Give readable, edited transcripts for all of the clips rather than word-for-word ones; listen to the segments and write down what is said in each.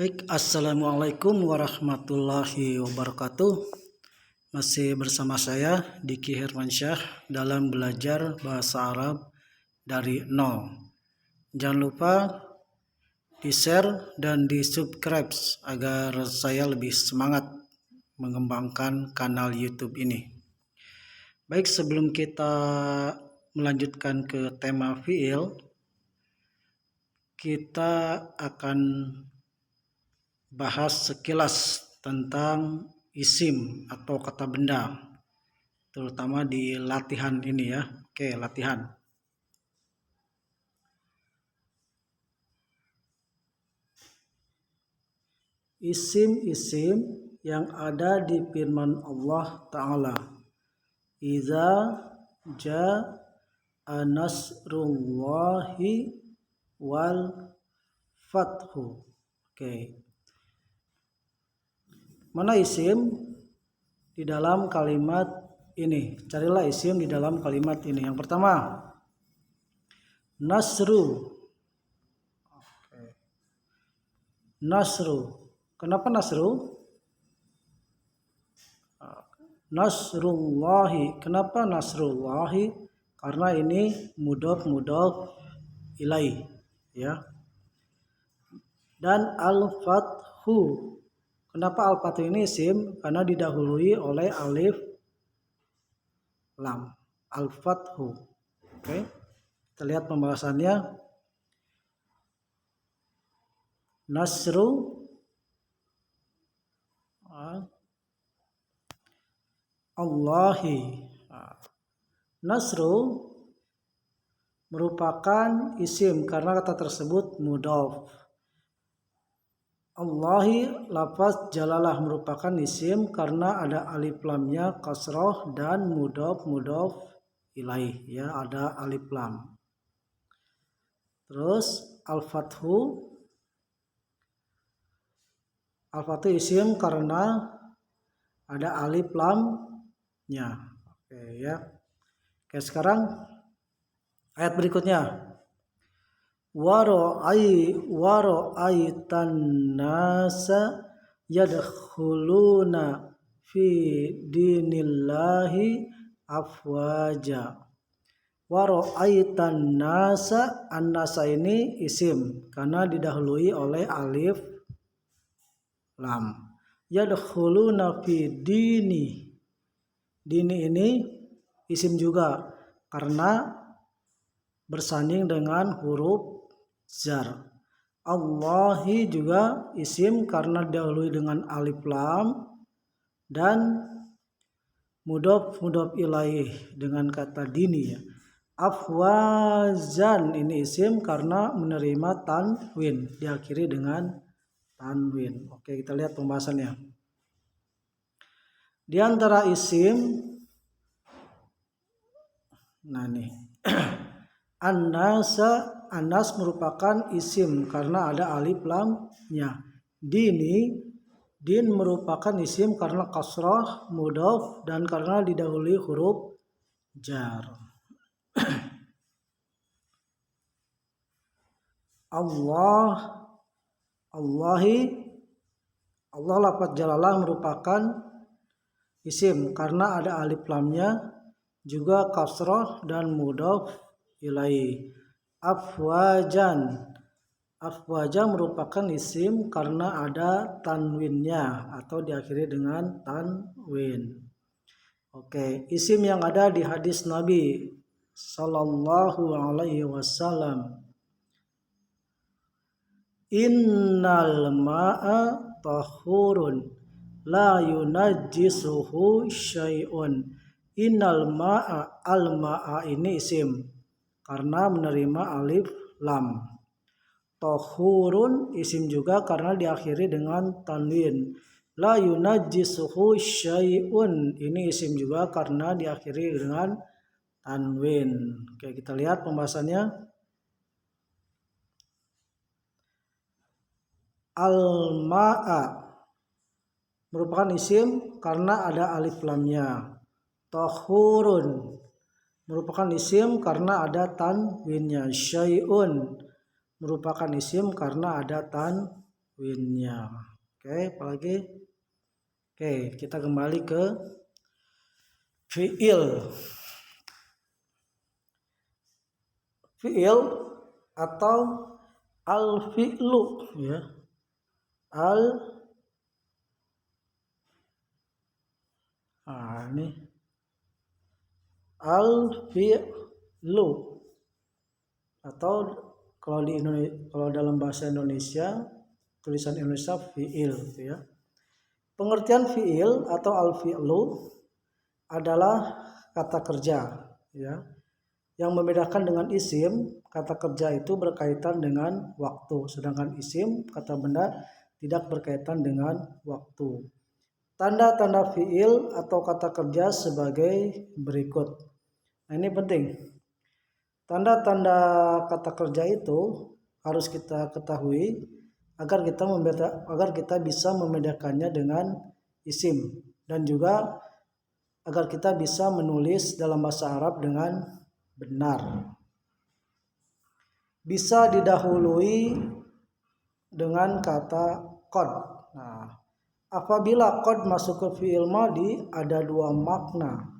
Baik, assalamualaikum warahmatullahi wabarakatuh. Masih bersama saya Diki Hermansyah dalam belajar bahasa Arab dari nol. Jangan lupa di-share dan di-subscribe agar saya lebih semangat mengembangkan kanal YouTube ini. Baik, sebelum kita melanjutkan ke tema fiil, kita akan bahas sekilas tentang isim atau kata benda, terutama di latihan ini ya. Oke, latihan. Isim-isim yang ada di firman Allah Ta'ala. Iza ja'a nasrullahi wal fathu. Oke. Mana isim di dalam kalimat ini? Carilah isim di dalam kalimat ini. Yang pertama, nasru. Nasru. Kenapa nasru? Nasrullahi. Kenapa nasrullahi? Karena ini mudhof ilaih, ya. Dan al-fathu. Kenapa al-fathu ini isim? Karena didahului oleh alif lam. Al-fathu. Oke. Kita lihat pembahasannya. Nasru Allahi. Nasru merupakan isim karena kata tersebut mudhof. Allahi lafaz jalalah merupakan isim karena ada alif lamnya kasroh dan mudhof ilaih, ya, ada alif lam. Terus al-fathu isim karena ada alif lamnya. Oke ya. Oke, sekarang ayat berikutnya. Waro'aitan nasa yadkhuluna fi dinillahi afwaja. Waro'aitan nasa, an-nasa ini isim karena didahului oleh alif lam. Yadkhuluna fi dini. Dini ini isim juga karena bersanding dengan huruf jar. Allahi juga isim karena didahului dengan alif lam dan mudhof ilaih dengan kata dini, ya. Afwazan ini isim karena menerima tanwin, diakhiri dengan tanwin. Oke, kita lihat pembahasannya. Di antara isim, nah nih, Anas merupakan isim karena ada alif lamnya. Din merupakan isim karena kasrah, mudhof, dan karena didahului huruf jar. Allahi, Allah lafaz jalalah merupakan isim karena ada alif lamnya, juga kasrah dan mudhof ilaih. Afwaja merupakan isim karena ada tanwinnya atau diakhiri dengan tanwin. Oke, isim yang ada di hadis Nabi Sallallahu Alaihi Wasallam. Innal ma'a tahurun la yunajjisuhu syai'un. Innal ma'a, al-ma'a ini isim karena menerima alif lam. Tahurun isim juga karena diakhiri dengan tanwin. La yunajjisuhu syai'un ini isim juga karena diakhiri dengan tanwin. Oke, kita lihat pembahasannya. Al-ma'a merupakan isim karena ada alif lamnya. Tahurun merupakan isim karena ada tanwinnya. Syai'un merupakan isim karena ada tanwin. winnya. Oke, apalagi? Oke, kita kembali ke fiil. Fiil atau al-fi'lu ya. Ini al-fi'lu atau kalau dalam bahasa Indonesia tulisan Indonesia fi'il gitu ya. Pengertian fi'il atau al-fi'lu adalah kata kerja ya. Yang membedakan dengan isim, kata kerja itu berkaitan dengan waktu, sedangkan isim, kata benda, tidak berkaitan dengan waktu. Tanda-tanda fi'il atau kata kerja sebagai berikut. Nah, ini penting. Tanda-tanda kata kerja itu harus kita ketahui agar kita bisa membedakannya dengan isim, dan juga agar kita bisa menulis dalam bahasa Arab dengan benar. Bisa didahului dengan kata qad. Nah, apabila qad masuk ke fi'il madhi ada dua makna.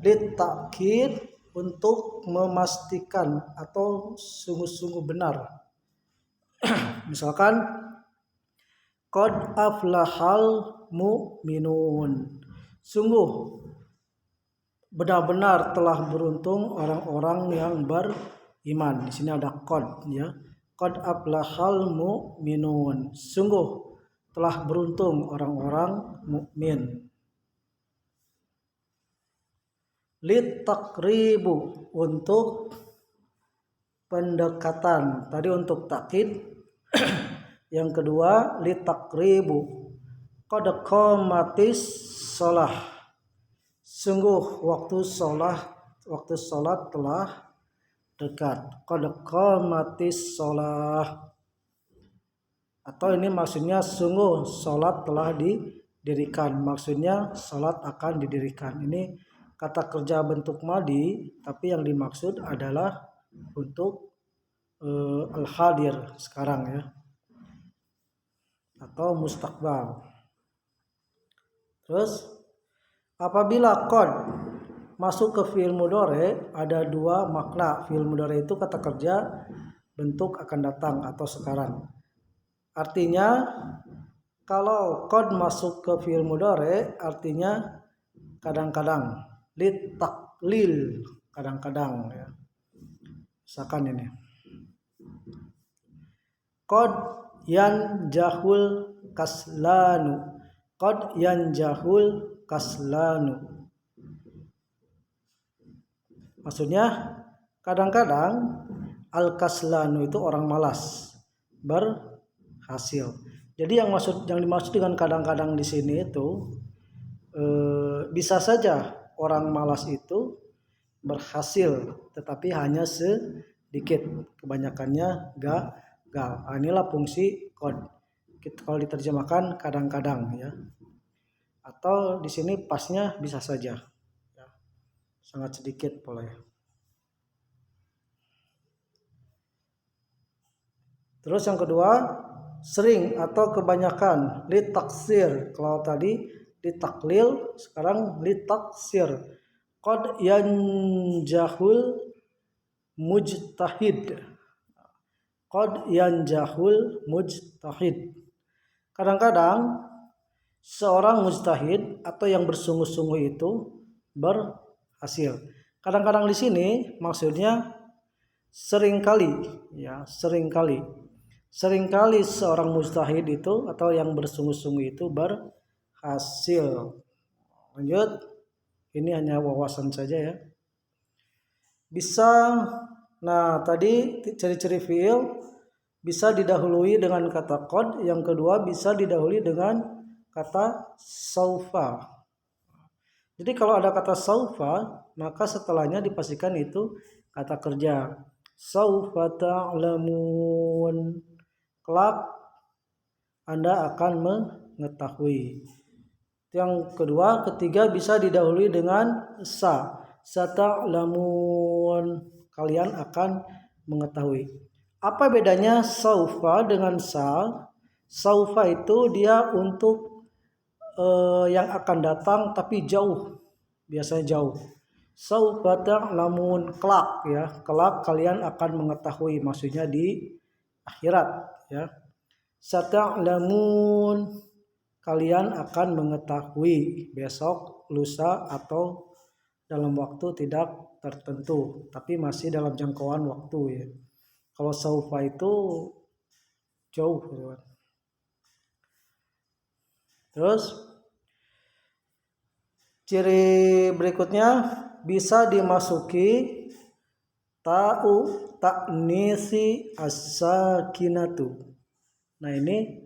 Litakid, untuk memastikan atau sungguh-sungguh benar. Misalkan qad aflahal mu'minun. Sungguh benar-benar telah beruntung orang-orang yang beriman. Di sini ada qad ya. Qad aflahal mu'minun. Sungguh telah beruntung orang-orang mukmin. Litakribu, untuk pendekatan. Tadi untuk takkid. Yang kedua litakribu. Qad qamatis shalah. Sungguh waktu salat telah dekat. Qad qamatis shalah. Atau ini maksudnya sungguh salat telah didirikan. Maksudnya salat akan didirikan. Ini kata kerja bentuk madhi, tapi yang dimaksud adalah untuk al-hadir sekarang ya. Atau mustaqbal. Terus apabila qad masuk ke fi'il mudhari ada dua makna. Fi'il mudhari itu kata kerja bentuk akan datang atau sekarang. Artinya kalau qad masuk ke fi'il mudhari artinya kadang-kadang, litaklil, kadang-kadang ya. Misalkan ini. Qad yanjahul kaslanu. Qad yanjahul kaslanu. Maksudnya kadang-kadang al-kaslanu itu orang malas berhasil. Jadi yang dimaksud dengan kadang-kadang di sini itu bisa saja orang malas itu berhasil, tetapi hanya sedikit, kebanyakannya gagal. Inilah fungsi qad. Kalau diterjemahkan kadang-kadang ya. Atau di sini pasnya bisa saja. Ya. Sangat sedikit boleh. Terus yang kedua, sering atau kebanyakan. Litaksir. Kalau tadi litaklil, sekarang litaksir. Qad yanjahul mujtahid. Qad yanjahul mujtahid. Kadang-kadang seorang mujtahid atau yang bersungguh-sungguh itu berhasil. Kadang-kadang di sini maksudnya seringkali ya, seringkali. Seringkali seorang mujtahid itu atau yang bersungguh-sungguh itu berhasil. Lanjut. Ini hanya wawasan saja ya. Bisa, nah tadi ciri-ciri fi'il bisa didahului dengan kata qad, yang kedua bisa didahului dengan kata saufa. Jadi kalau ada kata saufa, maka setelahnya dipastikan itu kata kerja. Saufa ta'lamun. Kelak Anda akan mengetahui. Yang kedua, ketiga bisa didahului dengan sa. Sata'lamun. Kalian akan mengetahui. Apa bedanya saufa dengan sa? Saufa itu dia untuk yang akan datang tapi jauh, biasanya jauh. Saufa ta'lamun, kelak ya, kelak kalian akan mengetahui, maksudnya di akhirat ya. Sata'lamun, kalian akan mengetahui besok, lusa, atau dalam waktu tidak tertentu, tapi masih dalam jangkauan waktu ya. Kalau saufa itu jauh ya. Terus ciri berikutnya bisa dimasuki ta'u ta'nisi as-sakinatu. Nah ini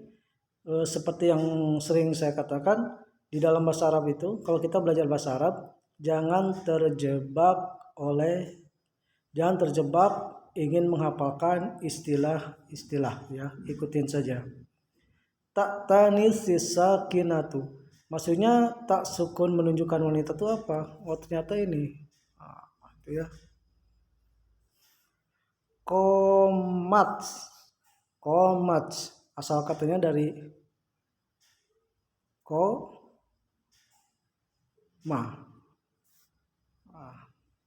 seperti yang sering saya katakan di dalam bahasa Arab itu, kalau kita belajar bahasa Arab jangan terjebak ingin menghafalkan istilah-istilah ya, ikutin saja. Tak tanis sakinatu, maksudnya tak sukun menunjukkan wanita itu apa? Oh ternyata ini, itu ya. Komat, asal katanya dari ma,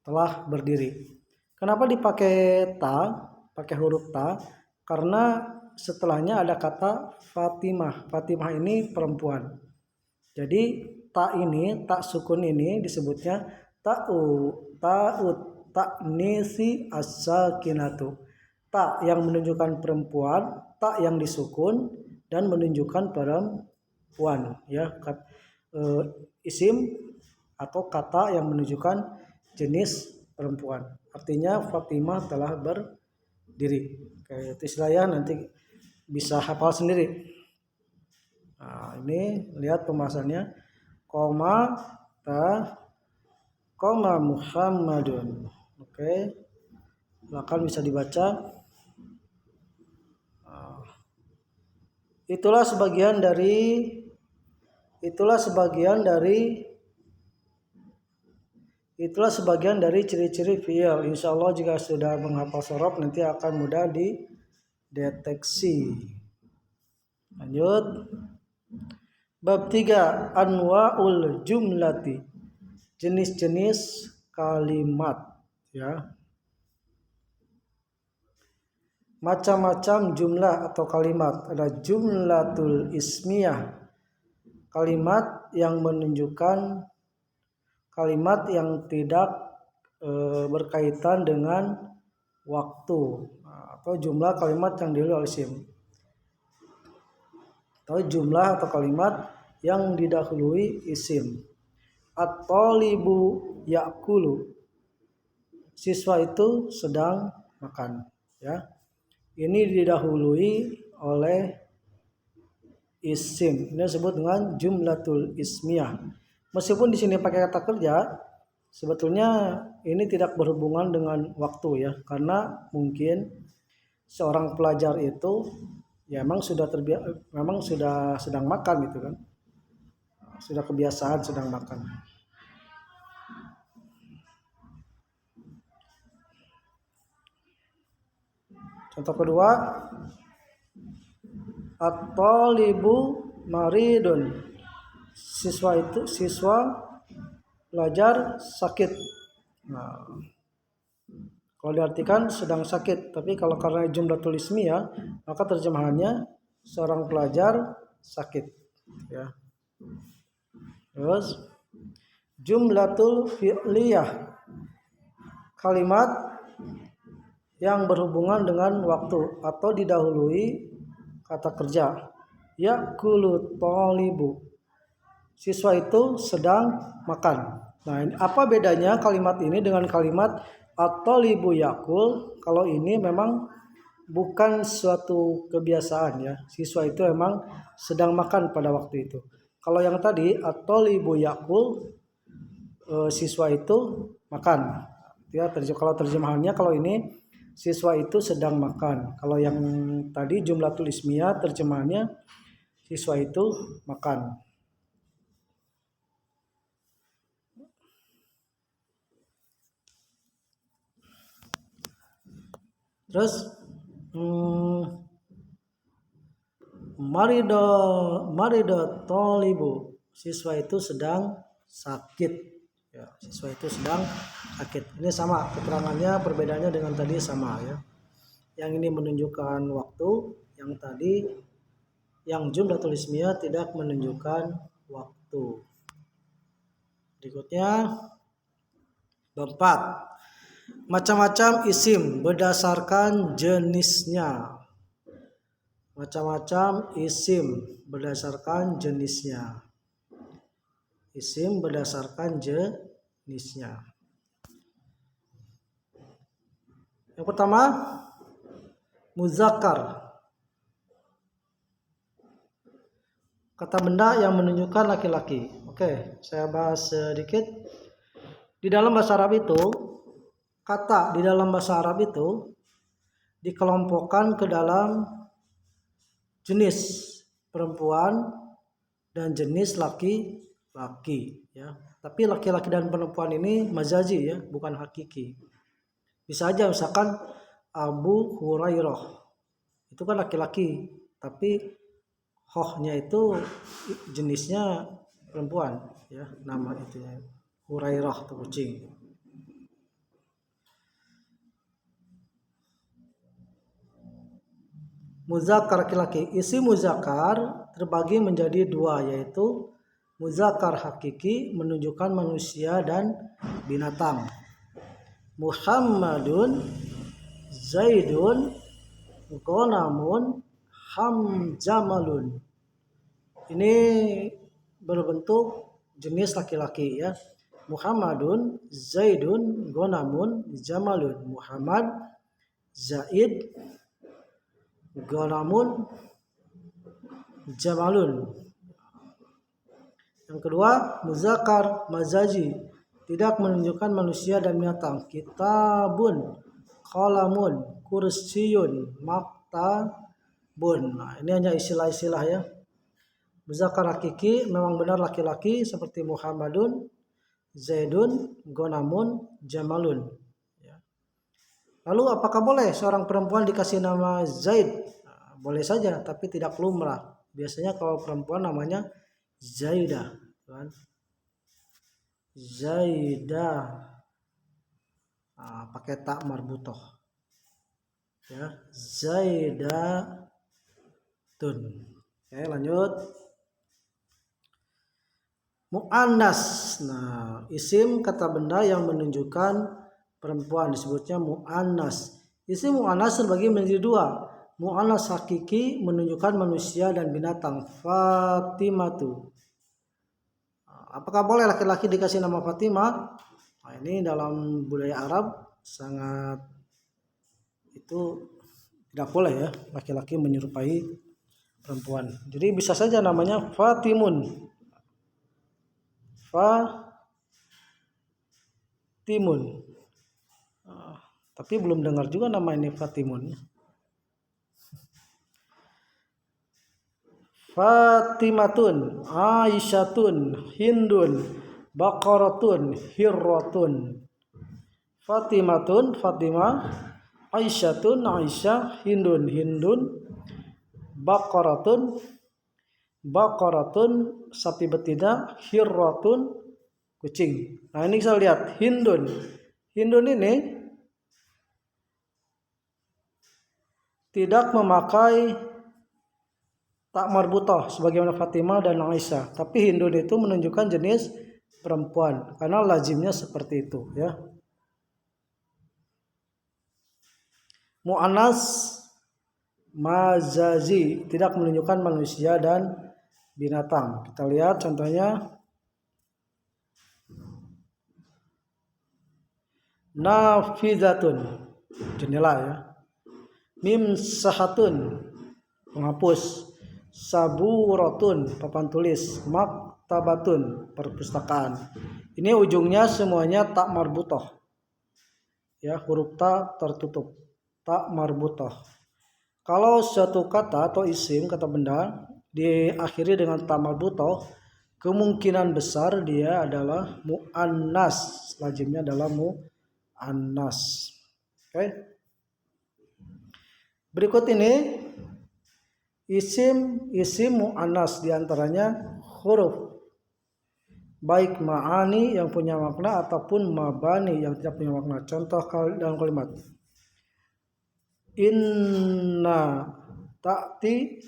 telah berdiri. Kenapa dipakai ta, pakai huruf ta? Karena setelahnya ada kata Fatimah. Fatimah ini perempuan. Jadi ta ini, tak sukun ini disebutnya ta'nisi as-sakinatu. Ta yang menunjukkan perempuan, ta yang disukun dan menunjukkan perempuan ya. Isim atau kata yang menunjukkan jenis perempuan. Artinya Fatimah telah berdiri. Kayak itu istilahnya, nanti bisa hafal sendiri. Nah, ini lihat pembahasannya. Koma Muhammadun. Oke. Silakan bisa dibaca. Itulah sebagian dari ciri-ciri fi'il. Insya Allah jika sudah menghafal sorof nanti akan mudah dideteksi. Lanjut. Bab 3, anwa'ul jumlati. Jenis-jenis kalimat ya. Macam-macam jumlah atau kalimat. Ada jumlatul ismiyah, kalimat yang menunjukkan, kalimat yang tidak berkaitan dengan waktu, atau jumlah kalimat yang didahului oleh isim, atau jumlah atau kalimat yang didahului isim. At-talibu ya'kulu, siswa itu sedang makan ya. Ini didahului oleh isim. Ini disebut dengan jumlatul ismiyah. Meskipun di sini pakai kata kerja, sebetulnya ini tidak berhubungan dengan waktu ya, karena mungkin seorang pelajar itu ya memang sudah sedang makan gitu kan. Sudah kebiasaan sedang makan. Contoh kedua, at-talibu maridun, siswa pelajar sakit. Nah, kalau diartikan sedang sakit, tapi kalau karena jumlatul ismiyah maka terjemahannya seorang pelajar sakit ya. Terus jumlatul fi'liyah, kalimat yang berhubungan dengan waktu atau didahului kata kerja. Ya'kulu talibu, siswa itu sedang makan. Nah, apa bedanya kalimat ini dengan kalimat at-talibu ya'kul? Kalau ini memang bukan suatu kebiasaan ya. Siswa itu memang sedang makan pada waktu itu. Kalau yang tadi at-talibu ya'kul, siswa itu makan. Ya, kalau terjemahannya, kalau ini siswa itu sedang makan. Kalau yang tadi jumlatul ismiyah terjemahannya siswa itu makan. Terus marido tolibu, siswa itu sedang sakit. Ya, siswa itu sedang sakit. Ini sama keterangannya, perbedaannya dengan tadi sama ya. Yang ini menunjukkan waktu, yang tadi yang jumlatul ismiyah tidak menunjukkan waktu. Berikutnya bab 4. Macam-macam isim berdasarkan jenisnya. Macam-macam isim berdasarkan jenisnya. Isim berdasarkan jenisnya. Yang pertama, muzakkar. Kata benda yang menunjukkan laki-laki. Oke, saya bahas sedikit. Di dalam bahasa Arab itu, kata di dalam bahasa Arab itu dikelompokkan ke dalam jenis perempuan dan jenis laki-laki ya. Tapi laki-laki dan perempuan ini majazi ya, bukan hakiki. Bisa aja misalkan Abu Hurairah itu kan laki-laki, tapi hohnya itu jenisnya perempuan ya, nama itu ya. Hurairah itu kucing. Muzakkar laki-laki. Isi muzakkar terbagi menjadi dua, yaitu muzakkar hakiki menunjukkan manusia dan binatang. Muhammadun, Zaidun, Ghanamun, Hamjamalun. Ini berbentuk jenis laki-laki ya. Muhammadun, Zaidun, Ghanamun, Jamalun. Muhammad, Zaid, Ghanamun, Jamalun. Yang kedua, muzakkar mazaji, tidak menunjukkan manusia dan binatang. Kitabun, qalamun, kursiyun, maktabun. Nah, ini hanya istilah-istilah ya. Muzakkar hakiki memang benar laki-laki seperti Muhammadun, Zaidun, Ghanamun, Jamalun. Lalu apakah boleh seorang perempuan dikasih nama Zaid? Nah, boleh saja, tapi tidak lumrah. Biasanya kalau perempuan namanya Zaidah, kan? Zaidah, pakai tak marbutoh, ya. Zaidatun. Oke, lanjut. Mu'annas. Nah, isim kata benda yang menunjukkan perempuan disebutnya mu'annas. Isim mu'annas terbagi menjadi dua. Mu'annas hakiki menunjukkan manusia dan binatang. Fatimatu. Apakah boleh laki-laki dikasih nama Fatimah? Nah, ini dalam budaya Arab sangat itu tidak boleh ya, laki-laki menyerupai perempuan. Jadi bisa saja namanya Fatimun. Fatimun. Tapi belum dengar juga nama ini Fatimun. Fatimatun, Aisyatun, Hindun, Baqaratun, Hirratun. Fatimatun, Fatimah, Aisyatun, Aisyah, Hindun, Hindun, Baqaratun, Baqaratun, sapi betina, Hirratun, kucing. Nah, ini kita lihat Hindun. Hindun ini tidak memakai tak marbutoh sebagaimana Fatimah dan Aisyah, tapi Hindun itu menunjukkan jenis perempuan karena lazimnya seperti itu ya. Mu'annas mazazi, tidak menunjukkan manusia dan binatang. Kita lihat contohnya. Nafizatun, jendela ya. Mimsahatun, penghapus. Saburatun, papan tulis. Maktabatun, perpustakaan. Ini ujungnya semuanya tak marbutoh ya, huruf ta tertutup, tak marbutoh. Kalau suatu kata atau isim kata benda diakhiri dengan tak marbutoh, kemungkinan besar dia adalah mu'annas, lazimnya adalah mu'annas. Oke. Berikut ini Isim mu'annas diantaranya huruf, baik ma'ani yang punya makna ataupun mabani yang tidak punya makna. Contoh dalam kalimat inna ta'ti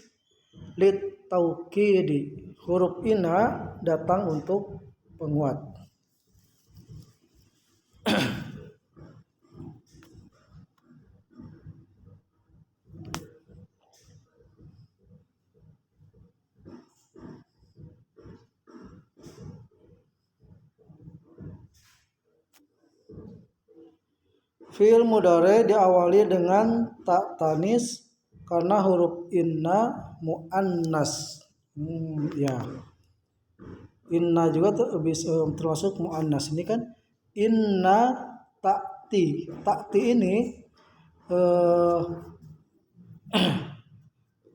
lit taukidi, huruf inna datang untuk penguat. Fi'il mudhari diawali dengan ta tanis karena huruf inna muannas. Ya. Inna juga termasuk muannas. Ini kan inna ta'ti. Ta'ti ini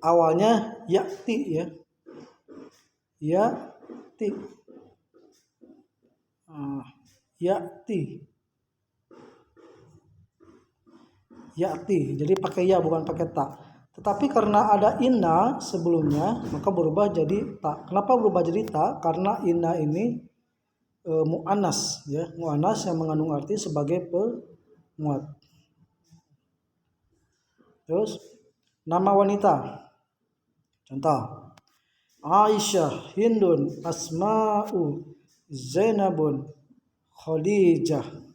awalnya ya'ti ya. Ya'ti. Ya'ti. Ya'ti, jadi pakai ya bukan pakai ta. Tetapi karena ada inna sebelumnya maka berubah jadi ta. Kenapa berubah jadi ta? Karena inna ini mu'annas ya, mu'annas yang mengandung arti sebagai penguat. Terus nama wanita. Contoh Aisyah, Hindun, Asma'u, Zainabun, Khadijah.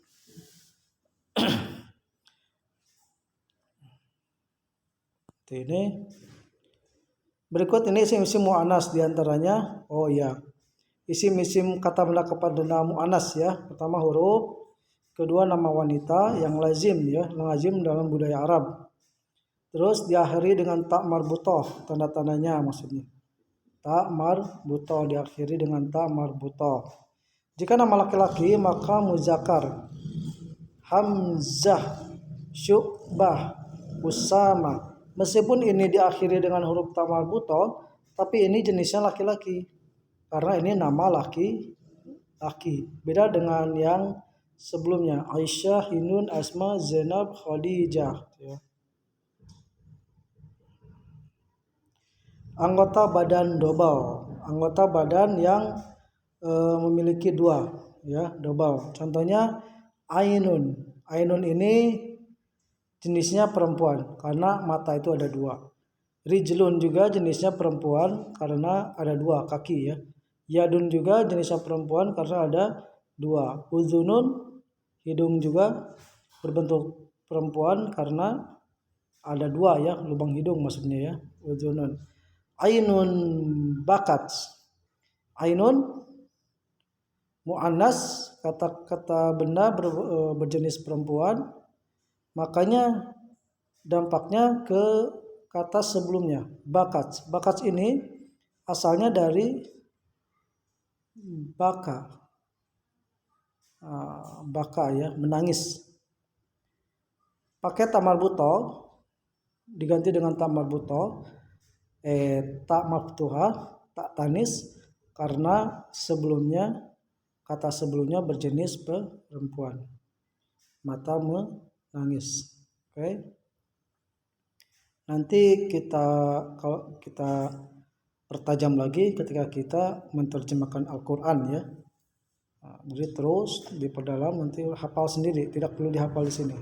Ini berikut ini isim-isim mu'annas diantaranya isim-isim kata benda kepada nama mu'annas ya. Pertama huruf, kedua nama wanita yang lazim ya, lazim dalam budaya Arab. Terus diakhiri dengan ta marbutoh, tanda-tandanya maksudnya. Ta marbutoh diakhiri dengan ta marbutoh. Jika nama laki-laki maka muzakkar. Hamzah, Syu'bah, Usama. Meskipun ini diakhiri dengan huruf ta marbutoh, tapi ini jenisnya laki-laki. Karena ini nama laki-laki. Beda dengan yang sebelumnya. Aisyah, Hindun, Asma, Zainab, Khadijah. Ya. Anggota badan dobal. Anggota badan yang memiliki dua. Ya, dobal. Contohnya ainun. Ainun ini jenisnya perempuan karena mata itu ada dua. Rijlun juga jenisnya perempuan karena ada dua kaki ya. Yadun juga jenisnya perempuan karena ada dua. Uzunun, hidung juga berbentuk perempuan karena ada dua ya, lubang hidung maksudnya ya. Uzunun. Ainun bakat. Ainun mu'annas, kata benda berjenis perempuan. Makanya dampaknya ke kata sebelumnya, bakat. Bakat ini asalnya dari baka. Baka ya, menangis. Pakai ta marbutoh diganti dengan ta marbutoh, ta maftuhah, ta tanis karena kata sebelumnya berjenis perempuan. Mata menangis. Oke. Nanti kalau kita pertajam lagi ketika kita menerjemahkan Al-Qur'an ya. Jadi terus diperdalam, nanti hafal sendiri, tidak perlu dihafal di sini.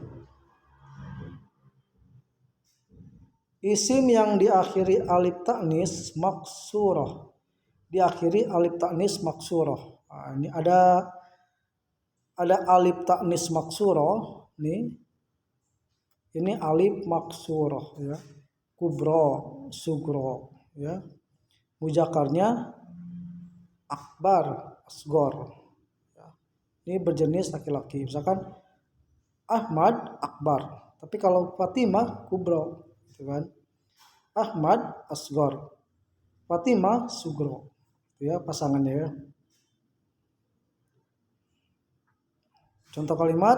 Isim yang diakhiri alif ta'nis maksurah. Diakhiri alif ta'nis maksurah. Ini ada alif ta'nis maksurah nih. Ini alif maksurah ya. Kubro, sugro ya. Muzakarnya akbar, asgor. Ya. Ini berjenis laki-laki. Misalkan Ahmad akbar. Tapi kalau Fatimah kubro, gitu kan. Ahmad asgor. Fatimah sugro. Itu ya pasangannya ya. Contoh kalimat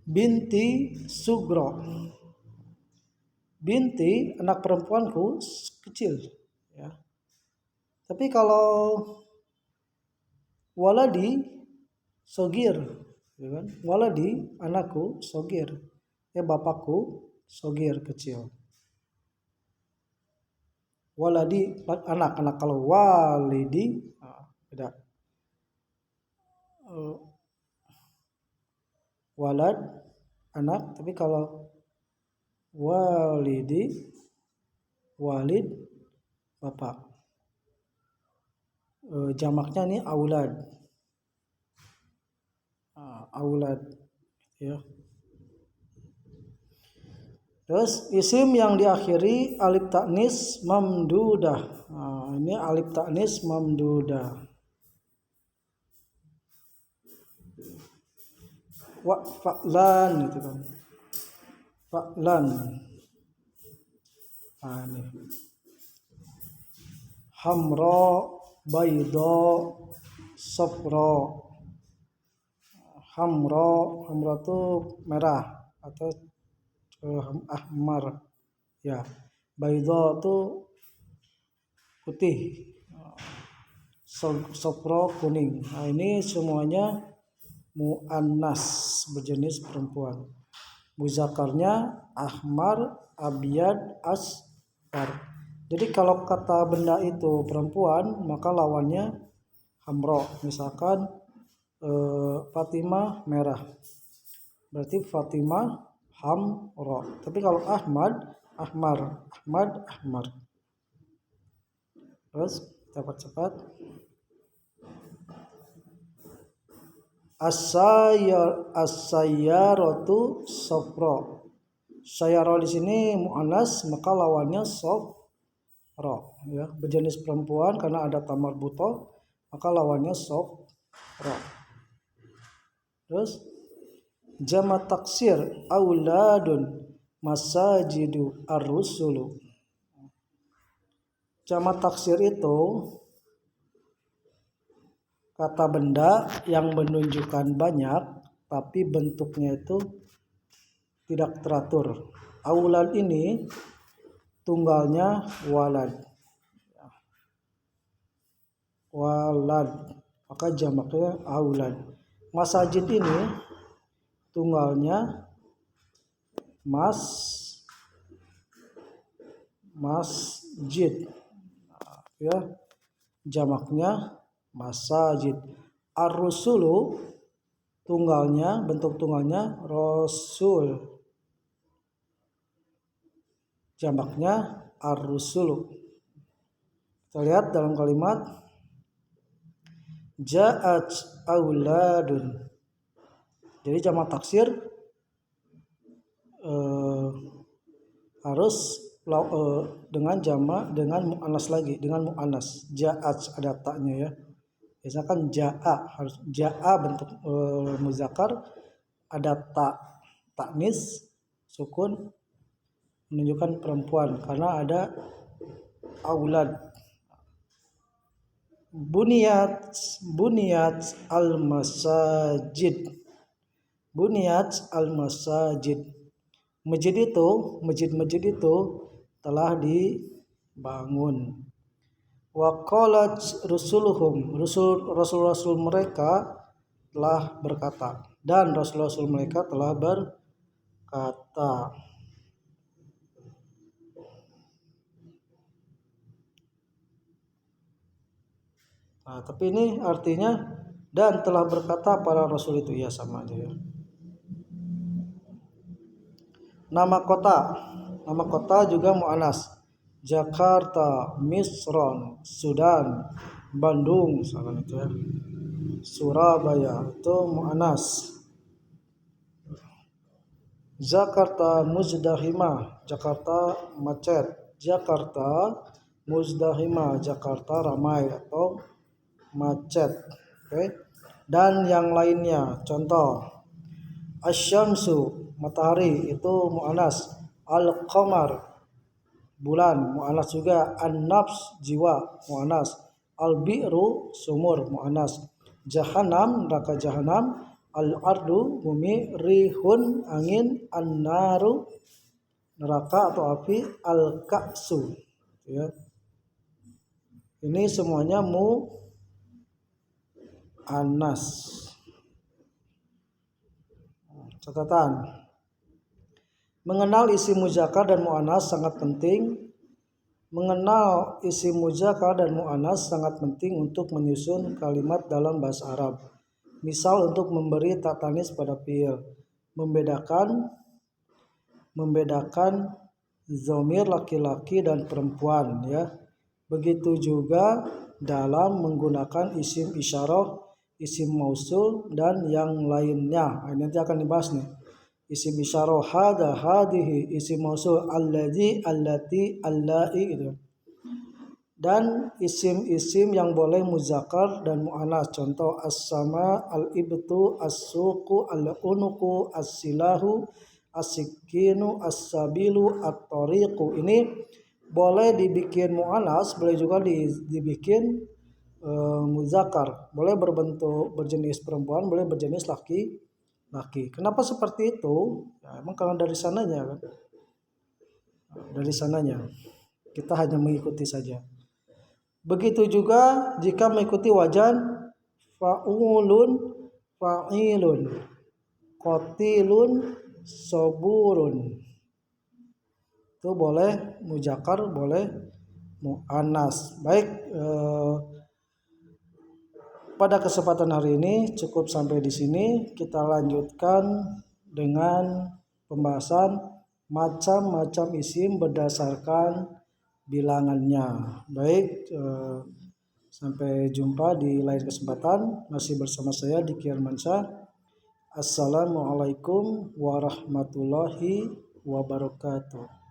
binti sugro. Binti anak perempuanku kecil ya. Tapi kalau waladi sogir ya kan? Waladi anakku sogir. Bapakku sogir kecil. waladi anak. Kalau walidi beda. Walad anak, tapi kalau walidi walid bapak. Jamaknya nih aulad. Aulad ya. Terus isim yang diakhiri alif ta'nis mamdudah. Ini alif ta'nis mamdudah. Fa'lan itu kan. Fa'lan. Ini. Hamra, bayda, safra. Hamra itu merah atau ahmar ya. Bayda itu putih, safra kuning. Ini semuanya muannas, berjenis perempuan. Muzakarnya ahmar, abyad, asfar. Jadi kalau kata benda itu perempuan, maka lawannya hamra. Misalkan Fatimah merah, berarti Fatimah hamra. Tapi kalau Ahmad ahmar. Terus cepat. As-sayyaratu safra. Sayyara di sini muannas, maka lawannya safra ya, berjenis perempuan karena ada tamar buto, maka lawannya safra. Terus jamak taksir auladun masajidu ar-rusulu. Jamak taksir itu kata benda yang menunjukkan banyak tapi bentuknya itu tidak teratur. Aulad ini tunggalnya walad, maka jamaknya aulad. Masajid ini tunggalnya masjid ya, jamaknya masajid. Ar-rusulu tunggalnya, bentuk tunggalnya rasul, jamaknya ar-rusulu. Kita lihat dalam kalimat ja'at auladun. Jadi jamak taksir harus dengan jamak dengan muannas lagi, dengan muannas. Ja'at ada taknya ya. Misalkan ja'a, harus ja'a bentuk muzakkar, ada taknis sukun menunjukkan perempuan karena ada aulad. Buniyat al-masajid. Masjid itu telah dibangun. Wa qalat rusuluhum, rasul mereka telah berkata, dan rasul mereka telah berkata. Nah, tapi ini artinya dan telah berkata para rasul itu, ya sama aja ya. Nama kota juga muannas. Jakarta, Misron, Sudan, Bandung, misalkan itu ya. Surabaya itu muannas. Jakarta muzdahimah, Jakarta macet. Jakarta muzdahimah, Jakarta ramai atau macet. Oke. Dan yang lainnya, contoh asyamsu, matahari itu muannas. Al-qamar, bulan, muannas juga. An-nafs, jiwa, muannas. Al-bi'ru, sumur, muannas. Jahannam, neraka jahanam. Al-ardu, bumi. Rihun, angin. An-naru, neraka atau api. Al-ka'su ya. Ini semuanya muannas. Catatan: mengenal isim muzakkar dan muannas sangat penting. Mengenal isim muzakkar dan muannas sangat penting untuk menyusun kalimat dalam bahasa Arab. Misal untuk memberi tak tanis pada fiil, membedakan dhamir laki-laki dan perempuan ya. Begitu juga dalam menggunakan isim isyarah, isim mausul dan yang lainnya. Nah, nanti akan dibahas nih. Isim isyarah hada, hadihi, isim mausul alladzi, allati, allai gitu. Dan isim-isim yang boleh muzakkar dan muannas. Contoh as-sama, al-ibtu, as-suqu, al-unuqu, as-silahu, as-sikinu, as-sabilu, at-tariqu. Ini boleh dibikin muannas, boleh juga dibikin muzakkar. Boleh berjenis perempuan, boleh berjenis laki-laki. Kenapa seperti itu? Ya, emang karena dari sananya kan. Dari sananya. Kita hanya mengikuti saja. Begitu juga jika mengikuti wajan fa'ulun, fa'ilun, qatilun, saburun. Itu boleh muzakkar, boleh muannas. Baik, pada kesempatan hari ini cukup sampai di sini. Kita lanjutkan dengan pembahasan macam-macam isim berdasarkan bilangannya. Baik, sampai jumpa di lain kesempatan. Masih bersama saya Diki Armansyah. Assalamualaikum warahmatullahi wabarakatuh.